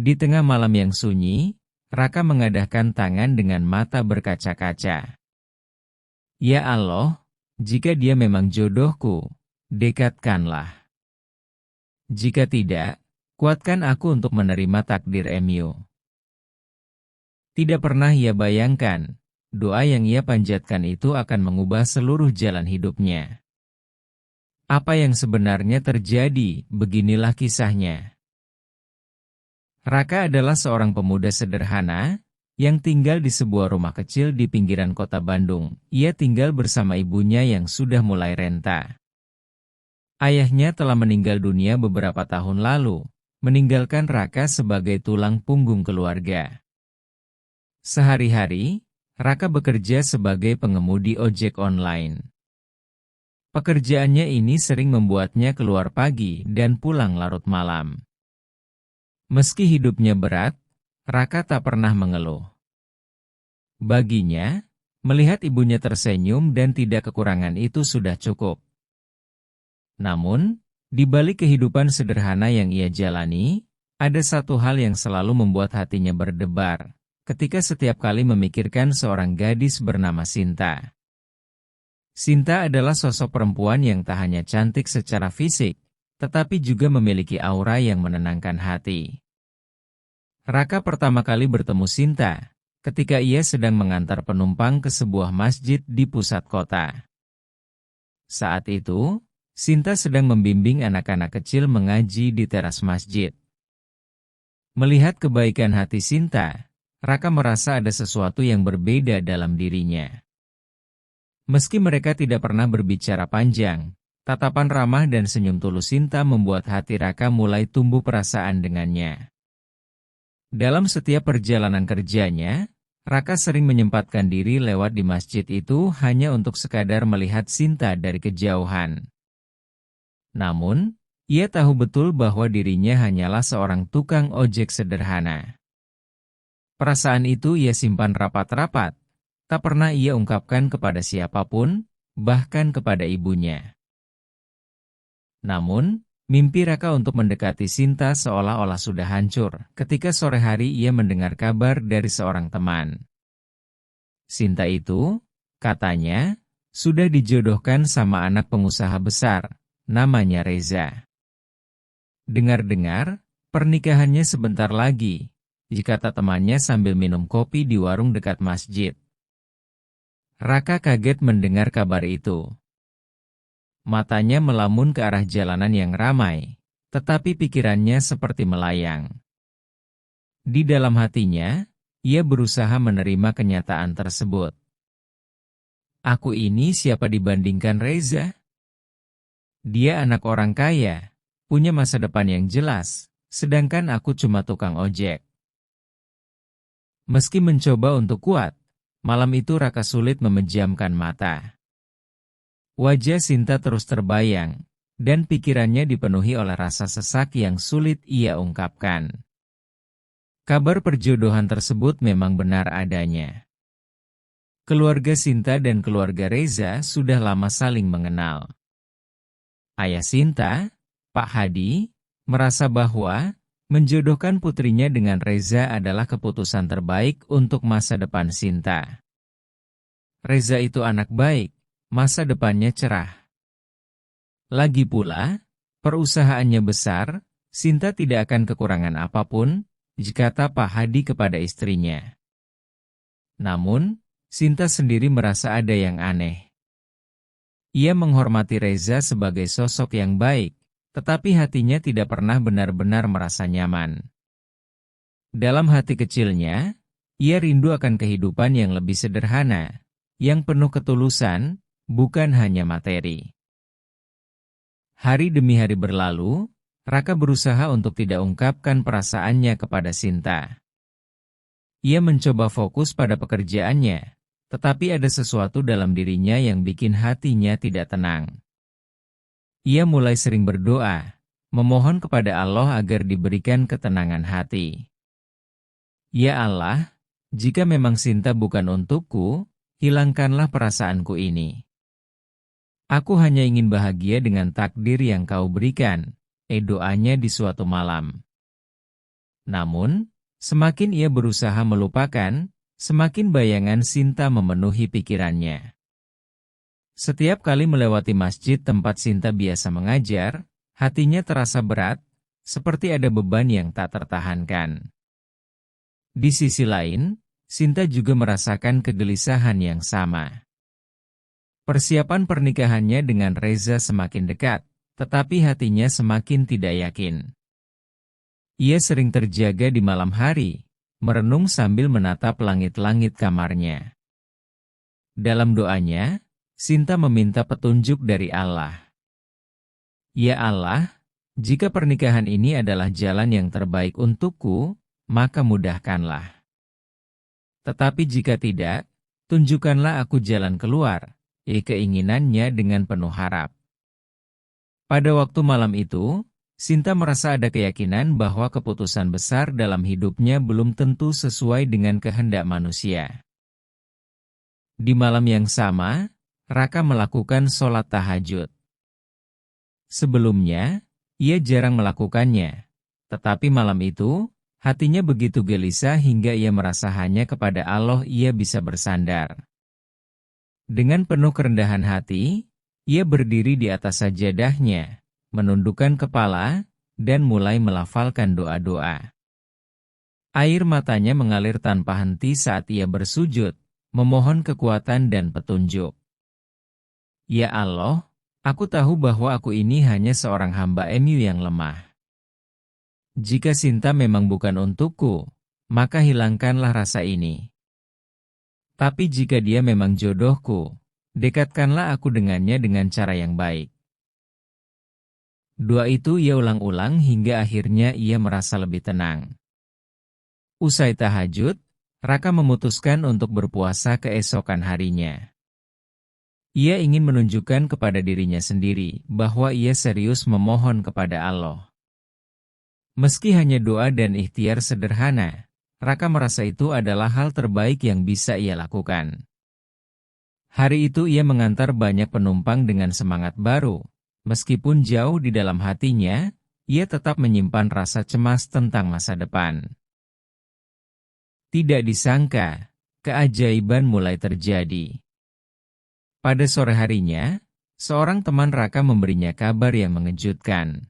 Di tengah malam yang sunyi, Raka mengadahkan tangan dengan mata berkaca-kaca. Ya Allah, jika dia memang jodohku, dekatkanlah. Jika tidak, kuatkan aku untuk menerima takdir Emio. Tidak pernah ia bayangkan, doa yang ia panjatkan itu akan mengubah seluruh jalan hidupnya. Apa yang sebenarnya terjadi, beginilah kisahnya. Raka adalah seorang pemuda sederhana, yang tinggal di sebuah rumah kecil di pinggiran kota Bandung. Ia tinggal bersama ibunya yang sudah mulai renta. Ayahnya telah meninggal dunia beberapa tahun lalu, meninggalkan Raka sebagai tulang punggung keluarga. Sehari-hari, Raka bekerja sebagai pengemudi ojek online. Pekerjaannya ini sering membuatnya keluar pagi dan pulang larut malam. Meski hidupnya berat, Raka tak pernah mengeluh. Baginya, melihat ibunya tersenyum dan tidak kekurangan itu sudah cukup. Namun, di balik kehidupan sederhana yang ia jalani, ada satu hal yang selalu membuat hatinya berdebar, ketika setiap kali memikirkan seorang gadis bernama Sinta. Sinta adalah sosok perempuan yang tak hanya cantik secara fisik, tetapi juga memiliki aura yang menenangkan hati. Raka pertama kali bertemu Sinta, ketika ia sedang mengantar penumpang ke sebuah masjid di pusat kota. Saat itu, Sinta sedang membimbing anak-anak kecil mengaji di teras masjid. Melihat kebaikan hati Sinta, Raka merasa ada sesuatu yang berbeda dalam dirinya. Meski mereka tidak pernah berbicara panjang, tatapan ramah dan senyum tulus Sinta membuat hati Raka mulai tumbuh perasaan dengannya. Dalam setiap perjalanan kerjanya, Raka sering menyempatkan diri lewat di masjid itu hanya untuk sekadar melihat Sinta dari kejauhan. Namun, ia tahu betul bahwa dirinya hanyalah seorang tukang ojek sederhana. Perasaan itu ia simpan rapat-rapat, tak pernah ia ungkapkan kepada siapapun, bahkan kepada ibunya. Namun, mimpi Raka untuk mendekati Sinta seolah-olah sudah hancur ketika sore hari ia mendengar kabar dari seorang teman. Sinta itu, katanya, sudah dijodohkan sama anak pengusaha besar, namanya Reza. Dengar-dengar, pernikahannya sebentar lagi, kata temannya sambil minum kopi di warung dekat masjid. Raka kaget mendengar kabar itu. Matanya melamun ke arah jalanan yang ramai, tetapi pikirannya seperti melayang. Di dalam hatinya, ia berusaha menerima kenyataan tersebut. Aku ini siapa dibandingkan Reza? Dia anak orang kaya, punya masa depan yang jelas, sedangkan aku cuma tukang ojek. Meski mencoba untuk kuat, malam itu Raka sulit memejamkan mata. Wajah Sinta terus terbayang, dan pikirannya dipenuhi oleh rasa sesak yang sulit ia ungkapkan. Kabar perjodohan tersebut memang benar adanya. Keluarga Sinta dan keluarga Reza sudah lama saling mengenal. Ayah Sinta, Pak Hadi, merasa bahwa menjodohkan putrinya dengan Reza adalah keputusan terbaik untuk masa depan Sinta. Reza itu anak baik, masa depannya cerah. Lagi pula, perusahaannya besar, Sinta tidak akan kekurangan apapun, kata Pak Hadi kepada istrinya. Namun, Sinta sendiri merasa ada yang aneh. Ia menghormati Reza sebagai sosok yang baik, tetapi hatinya tidak pernah benar-benar merasa nyaman. Dalam hati kecilnya, ia rindu akan kehidupan yang lebih sederhana, yang penuh ketulusan, bukan hanya materi. Hari demi hari berlalu, Raka berusaha untuk tidak ungkapkan perasaannya kepada Sinta. Ia mencoba fokus pada pekerjaannya, tetapi ada sesuatu dalam dirinya yang bikin hatinya tidak tenang. Ia mulai sering berdoa, memohon kepada Allah agar diberikan ketenangan hati. Ya Allah, jika memang Sinta bukan untukku, hilangkanlah perasaanku ini. Aku hanya ingin bahagia dengan takdir yang kau berikan, doanya di suatu malam. Namun, semakin ia berusaha melupakan, semakin bayangan Sinta memenuhi pikirannya. Setiap kali melewati masjid tempat Sinta biasa mengajar, hatinya terasa berat, seperti ada beban yang tak tertahankan. Di sisi lain, Sinta juga merasakan kegelisahan yang sama. Persiapan pernikahannya dengan Reza semakin dekat, tetapi hatinya semakin tidak yakin. Ia sering terjaga di malam hari, merenung sambil menatap langit-langit kamarnya. Dalam doanya, Sinta meminta petunjuk dari Allah. Ya Allah, jika pernikahan ini adalah jalan yang terbaik untukku, maka mudahkanlah. Tetapi jika tidak, tunjukkanlah aku jalan keluar, keinginannya dengan penuh harap. Pada waktu malam itu, Sinta merasa ada keyakinan bahwa keputusan besar dalam hidupnya belum tentu sesuai dengan kehendak manusia. Di malam yang sama, Raka melakukan sholat tahajud. Sebelumnya, ia jarang melakukannya. Tetapi malam itu, hatinya begitu gelisah hingga ia merasa hanya kepada Allah ia bisa bersandar. Dengan penuh kerendahan hati, ia berdiri di atas sajadahnya, menundukkan kepala, dan mulai melafalkan doa-doa. Air matanya mengalir tanpa henti saat ia bersujud, memohon kekuatan dan petunjuk. Ya Allah, aku tahu bahwa aku ini hanya seorang hamba-Mu yang lemah. Jika Sinta memang bukan untukku, maka hilangkanlah rasa ini. Tapi jika dia memang jodohku, dekatkanlah aku dengannya dengan cara yang baik. Doa itu ia ulang-ulang hingga akhirnya ia merasa lebih tenang. Usai tahajud, Raka memutuskan untuk berpuasa keesokan harinya. Ia ingin menunjukkan kepada dirinya sendiri bahwa ia serius memohon kepada Allah. Meski hanya doa dan ikhtiar sederhana, Raka merasa itu adalah hal terbaik yang bisa ia lakukan. Hari itu ia mengantar banyak penumpang dengan semangat baru. Meskipun jauh di dalam hatinya, ia tetap menyimpan rasa cemas tentang masa depan. Tidak disangka, keajaiban mulai terjadi. Pada sore harinya, seorang teman Raka memberinya kabar yang mengejutkan.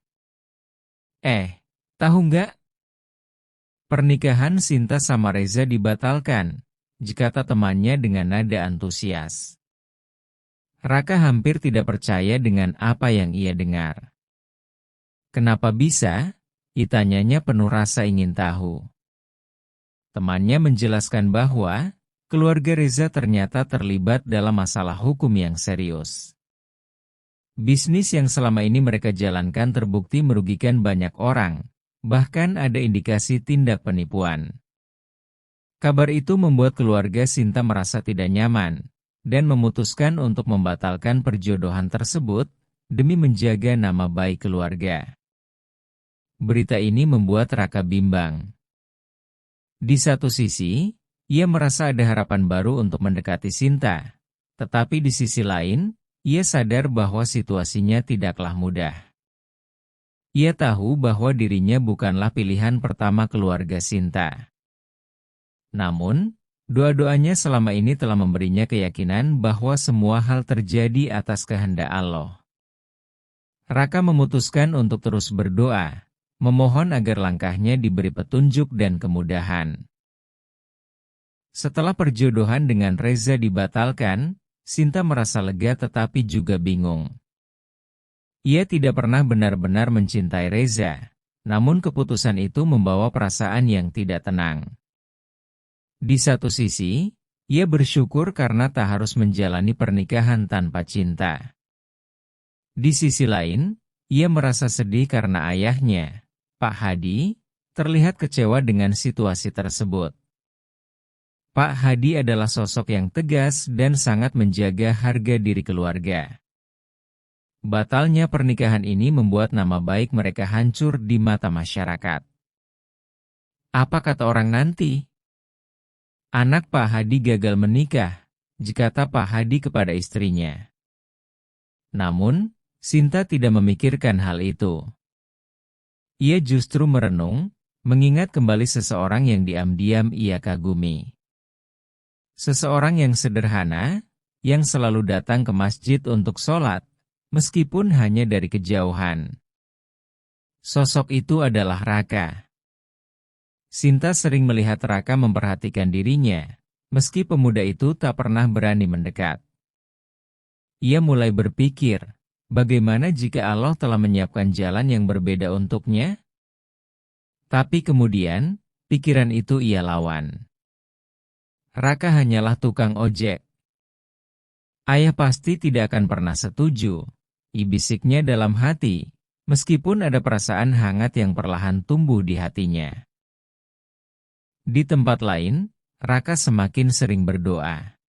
Tahu nggak? Pernikahan Sinta sama Reza dibatalkan, kata temannya dengan nada antusias. Raka hampir tidak percaya dengan apa yang ia dengar. Kenapa bisa? Tanyanya penuh rasa ingin tahu. Temannya menjelaskan bahwa keluarga Reza ternyata terlibat dalam masalah hukum yang serius. Bisnis yang selama ini mereka jalankan terbukti merugikan banyak orang, bahkan ada indikasi tindak penipuan. Kabar itu membuat keluarga Sinta merasa tidak nyaman, dan memutuskan untuk membatalkan perjodohan tersebut, demi menjaga nama baik keluarga. Berita ini membuat Raka bimbang. Di satu sisi, ia merasa ada harapan baru untuk mendekati Sinta, tetapi di sisi lain, ia sadar bahwa situasinya tidaklah mudah. Ia tahu bahwa dirinya bukanlah pilihan pertama keluarga Sinta. Namun, doa-doanya selama ini telah memberinya keyakinan bahwa semua hal terjadi atas kehendak Allah. Raka memutuskan untuk terus berdoa, memohon agar langkahnya diberi petunjuk dan kemudahan. Setelah perjodohan dengan Reza dibatalkan, Sinta merasa lega tetapi juga bingung. Ia tidak pernah benar-benar mencintai Reza, namun keputusan itu membawa perasaan yang tidak tenang. Di satu sisi, ia bersyukur karena tak harus menjalani pernikahan tanpa cinta. Di sisi lain, ia merasa sedih karena ayahnya, Pak Hadi, terlihat kecewa dengan situasi tersebut. Pak Hadi adalah sosok yang tegas dan sangat menjaga harga diri keluarga. Batalnya pernikahan ini membuat nama baik mereka hancur di mata masyarakat. Apa kata orang nanti? Anak Pak Hadi gagal menikah, kata Pak Hadi kepada istrinya. Namun, Sinta tidak memikirkan hal itu. Ia justru merenung, mengingat kembali seseorang yang diam-diam ia kagumi. Seseorang yang sederhana, yang selalu datang ke masjid untuk sholat, meskipun hanya dari kejauhan. Sosok itu adalah Raka. Sinta sering melihat Raka memperhatikan dirinya, meski pemuda itu tak pernah berani mendekat. Ia mulai berpikir, bagaimana jika Allah telah menyiapkan jalan yang berbeda untuknya? Tapi kemudian, pikiran itu ia lawan. Raka hanyalah tukang ojek. Ayah pasti tidak akan pernah setuju, bisiknya dalam hati, meskipun ada perasaan hangat yang perlahan tumbuh di hatinya. Di tempat lain, Raka semakin sering berdoa.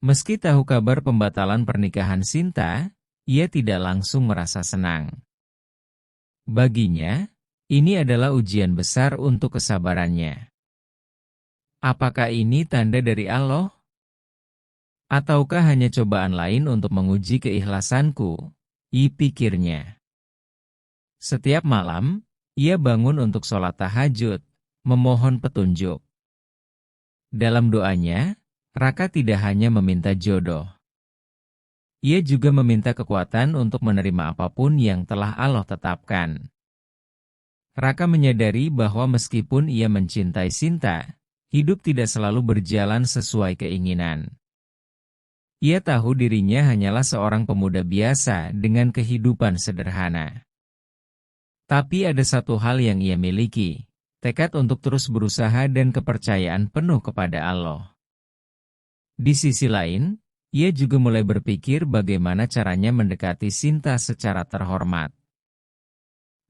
Meski tahu kabar pembatalan pernikahan Sinta, ia tidak langsung merasa senang. Baginya, ini adalah ujian besar untuk kesabarannya. Apakah ini tanda dari Allah? Ataukah hanya cobaan lain untuk menguji keikhlasanku? Pikirnya. Setiap malam, ia bangun untuk sholat tahajud, memohon petunjuk. Dalam doanya, Raka tidak hanya meminta jodoh. Ia juga meminta kekuatan untuk menerima apapun yang telah Allah tetapkan. Raka menyadari bahwa meskipun ia mencintai Sinta, hidup tidak selalu berjalan sesuai keinginan. Ia tahu dirinya hanyalah seorang pemuda biasa dengan kehidupan sederhana. Tapi ada satu hal yang ia miliki, tekad untuk terus berusaha dan kepercayaan penuh kepada Allah. Di sisi lain, ia juga mulai berpikir bagaimana caranya mendekati Sinta secara terhormat.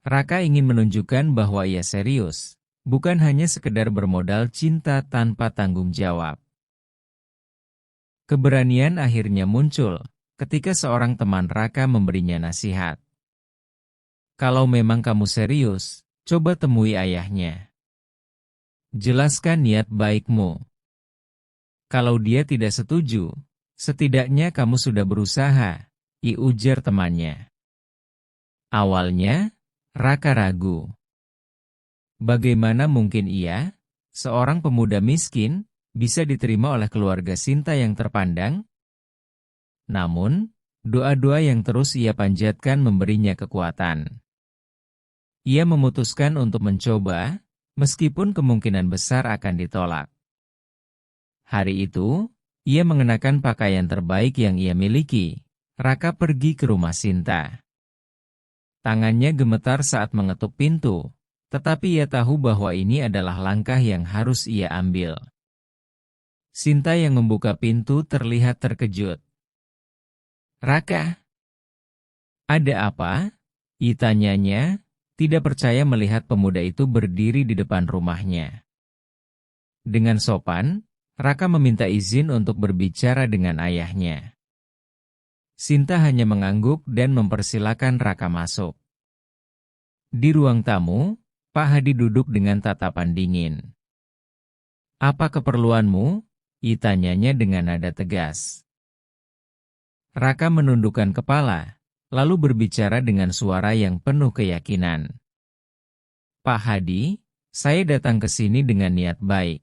Raka ingin menunjukkan bahwa ia serius, bukan hanya sekedar bermodal cinta tanpa tanggung jawab. Keberanian akhirnya muncul ketika seorang teman Raka memberinya nasihat. Kalau memang kamu serius, coba temui ayahnya. Jelaskan niat baikmu. Kalau dia tidak setuju, setidaknya kamu sudah berusaha, ujar temannya. Awalnya, Raka ragu. Bagaimana mungkin ia, seorang pemuda miskin, bisa diterima oleh keluarga Sinta yang terpandang? Namun, doa-doa yang terus ia panjatkan memberinya kekuatan. Ia memutuskan untuk mencoba, meskipun kemungkinan besar akan ditolak. Hari itu, ia mengenakan pakaian terbaik yang ia miliki. Raka pergi ke rumah Sinta. Tangannya gemetar saat mengetuk pintu, tetapi ia tahu bahwa ini adalah langkah yang harus ia ambil. Sinta yang membuka pintu terlihat terkejut. "Raka, ada apa?" tanyanya, tidak percaya melihat pemuda itu berdiri di depan rumahnya. Dengan sopan, Raka meminta izin untuk berbicara dengan ayahnya. Sinta hanya mengangguk dan mempersilakan Raka masuk. Di ruang tamu, Pak Hadi duduk dengan tatapan dingin. "Apa keperluanmu?" tanyanya dengan nada tegas. Raka menundukkan kepala, lalu berbicara dengan suara yang penuh keyakinan. "Pak Hadi, saya datang ke sini dengan niat baik.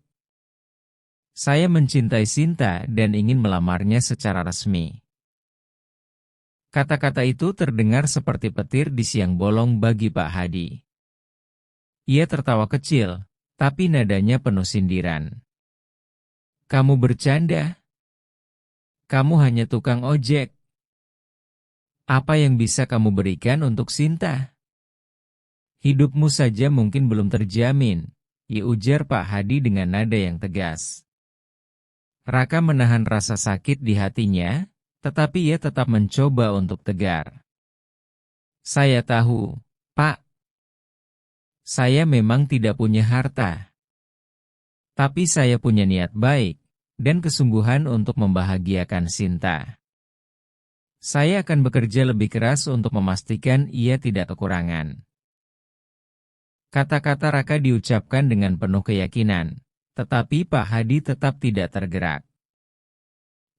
Saya mencintai Sinta dan ingin melamarnya secara resmi." Kata-kata itu terdengar seperti petir di siang bolong bagi Pak Hadi. Ia tertawa kecil, tapi nadanya penuh sindiran. "Kamu bercanda? Kamu hanya tukang ojek. Apa yang bisa kamu berikan untuk Sinta? Hidupmu saja mungkin belum terjamin," ujar Pak Hadi dengan nada yang tegas. Raka menahan rasa sakit di hatinya, tetapi ia tetap mencoba untuk tegar. "Saya tahu, Pak. Saya memang tidak punya harta. Tapi saya punya niat baik dan kesungguhan untuk membahagiakan Sinta. Saya akan bekerja lebih keras untuk memastikan ia tidak kekurangan." Kata-kata Raka diucapkan dengan penuh keyakinan, tetapi Pak Hadi tetap tidak tergerak.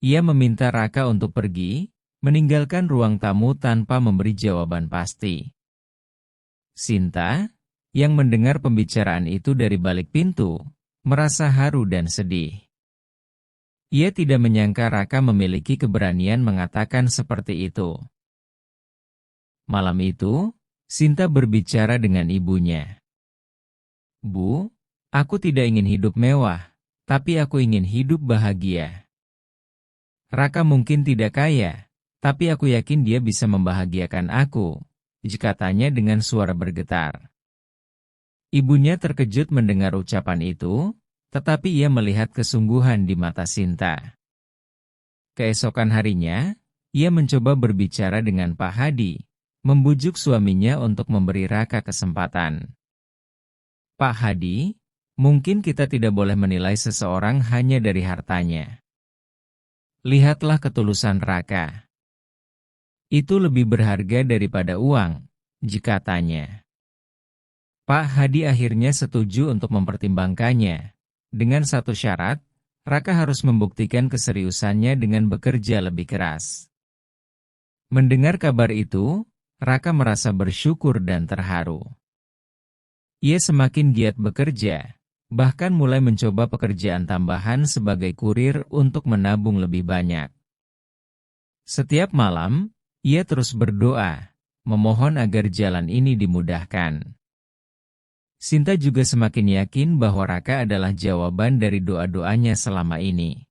Ia meminta Raka untuk pergi, meninggalkan ruang tamu tanpa memberi jawaban pasti. "Sinta, yang mendengar pembicaraan itu dari balik pintu, merasa haru dan sedih. Ia tidak menyangka Raka memiliki keberanian mengatakan seperti itu. Malam itu, Sinta berbicara dengan ibunya. "Bu, aku tidak ingin hidup mewah, tapi aku ingin hidup bahagia. Raka mungkin tidak kaya, tapi aku yakin dia bisa membahagiakan aku," katanya dengan suara bergetar. Ibunya terkejut mendengar ucapan itu, tetapi ia melihat kesungguhan di mata Sinta. Keesokan harinya, ia mencoba berbicara dengan Pak Hadi, membujuk suaminya untuk memberi Raka kesempatan. "Pak Hadi, mungkin kita tidak boleh menilai seseorang hanya dari hartanya. Lihatlah ketulusan Raka. Itu lebih berharga daripada uang," katanya. Pak Hadi akhirnya setuju untuk mempertimbangkannya. Dengan satu syarat, Raka harus membuktikan keseriusannya dengan bekerja lebih keras. Mendengar kabar itu, Raka merasa bersyukur dan terharu. Ia semakin giat bekerja, bahkan mulai mencoba pekerjaan tambahan sebagai kurir untuk menabung lebih banyak. Setiap malam, ia terus berdoa, memohon agar jalan ini dimudahkan. Sinta juga semakin yakin bahwa Raka adalah jawaban dari doa-doanya selama ini.